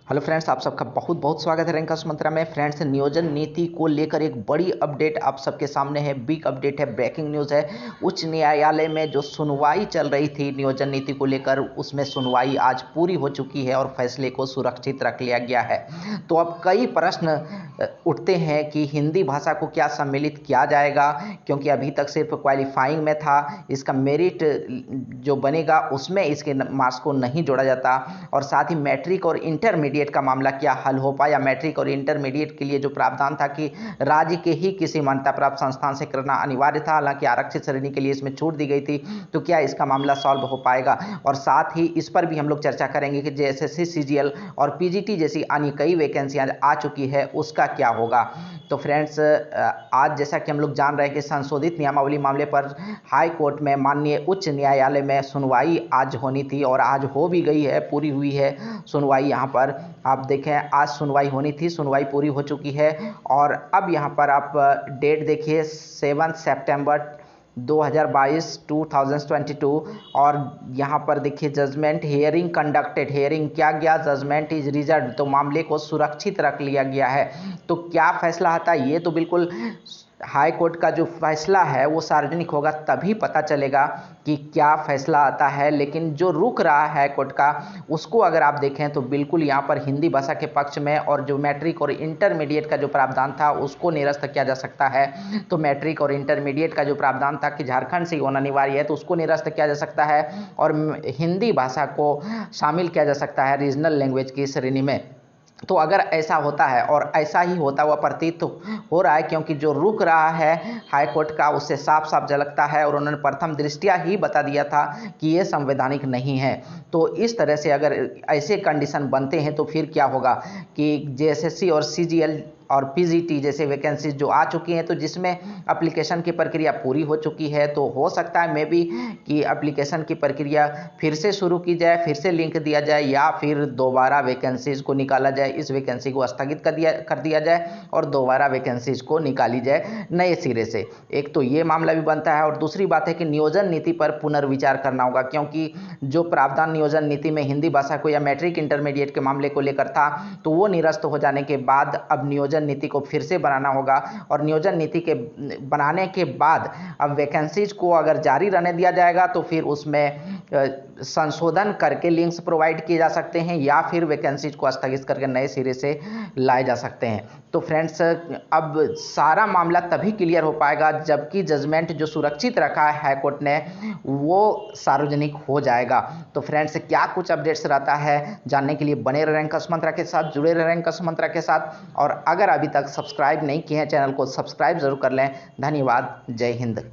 Hello friends, आप सबका बहुत बहुत स्वागत है रैंक मंत्रा में। फ्रेंड्स, नियोजन नीति को लेकर एक बड़ी अपडेट आप सबके सामने है। बिग अपडेट है, ब्रेकिंग न्यूज़ है। उच्च न्यायालय में जो सुनवाई चल रही थी नियोजन नीति को लेकर, उसमें सुनवाई आज पूरी हो चुकी है और फैसले को सुरक्षित रख लिया गया है। तो अब कई प्रश्न उठते हैं कि हिंदी भाषा को क्या सम्मिलित किया जाएगा, क्योंकि अभी तक सिर्फ क्वालिफाइंग में था। इसका मेरिट जो बनेगा उसमें इसके मार्क्स को नहीं जोड़ा जाता। और साथ ही मैट्रिक और इंटरमीडिएट का मामला क्या हल हो पाया। मैट्रिक और इंटरमीडिएट के लिए जो प्रावधान था कि राज्य के ही किसी मान्यता प्राप्त संस्थान से करना अनिवार्य था, हालांकि आरक्षित श्रेणी के लिए इसमें छूट दी गई थी, तो क्या इसका मामला सॉल्व हो पाएगा। और साथ ही इस पर भी हम लोग चर्चा करेंगे कि जेएसएससी, सीजीएल और पीजीटी जैसी अन्य कई वैकेंसियां आ चुकी है, उसका क्या होगा। तो फ्रेंड्स, आज जैसा कि हम लोग जान रहे हैं कि संशोधित नियमावली मामले पर हाई कोर्ट में माननीय उच्च न्यायालय में सुनवाई आज होनी थी और आज हो भी गई है, पूरी हुई है सुनवाई। यहाँ पर आप देखें, आज सुनवाई होनी थी, सुनवाई पूरी हो चुकी है। और अब यहाँ पर आप डेट देखिए, 7 सितंबर 2022 और यहाँ पर देखिए जजमेंट हियरिंग कंडक्टेड, हियरिंग किया गया, जजमेंट इज रिजर्व, तो मामले को सुरक्षित रख लिया गया है। तो क्या फैसला आता है, ये तो बिल्कुल हाई कोर्ट का जो फैसला है वो सार्वजनिक होगा, तभी पता चलेगा कि क्या फैसला आता है। लेकिन जो रुक रहा है हाई कोर्ट का, उसको अगर आप देखें तो बिल्कुल यहाँ पर हिंदी भाषा के पक्ष में, और जो मैट्रिक और इंटरमीडिएट का जो प्रावधान था उसको निरस्त किया जा सकता है। तो मैट्रिक और इंटरमीडिएट का जो प्रावधान था कि झारखंड से होना अनिवार्य है, तो उसको निरस्त किया जा सकता है और हिंदी भाषा को शामिल किया जा सकता है रीजनल लैंग्वेज की श्रेणी में। तो अगर ऐसा होता है, और ऐसा ही होता हुआ प्रतीत तो हो रहा है, क्योंकि जो रुक रहा है हाई कोर्ट का उससे साफ साफ झलकता है, और उन्होंने प्रथम दृष्टया ही बता दिया था कि ये संवैधानिक नहीं है। तो इस तरह से अगर ऐसे कंडीशन बनते हैं तो फिर क्या होगा कि जेएसएससी और सीजीएल और पीजीटी जैसे वैकेंसीज जो आ चुकी हैं, तो जिसमें एप्लीकेशन की प्रक्रिया पूरी हो चुकी है, तो हो सकता है मे बी कि एप्लीकेशन की प्रक्रिया फिर से शुरू की जाए, फिर से लिंक दिया जाए, या फिर दोबारा वैकेंसीज को निकाला जाए, इस वैकेंसी को स्थगित कर दिया जाए और दोबारा वैकेंसीज को निकाली जाए नए सिरे से। एक तो ये मामला भी बनता है, और दूसरी बात है कि नियोजन नीति पर पुनर्विचार करना होगा, क्योंकि जो प्रावधान नियोजन नीति में हिंदी भाषा को या मैट्रिक इंटरमीडिएट के मामले को लेकर था, तो वो निरस्त हो जाने के बाद अब नियोजन नीति को फिर से बनाना होगा। और नियोजन नीति के बनाने के बाद अब वैकेंसीज को अगर जारी रहने दिया जाएगा, तो फिर उसमें संशोधन करके लिंक्स प्रोवाइड किए जा सकते हैं, या फिर वैकेंसीज को स्थगित करके नए सिरे से लाए जा सकते हैं। तो फ्रेंड्स, अब सारा मामला तभी क्लियर हो पाएगा जबकि जजमेंट जो सुरक्षित रखा है हाई कोर्ट ने वो सार्वजनिक हो जाएगा। तो फ्रेंड्स, क्या कुछ अपडेट्स रहता है जानने के लिए बने रहें रैंक मंत्रा के साथ, जुड़े रहें रैंक मंत्रा के साथ। और अगर अभी तक सब्सक्राइब नहीं किए हैं चैनल को, सब्सक्राइब जरूर कर लें। धन्यवाद, जय हिंद।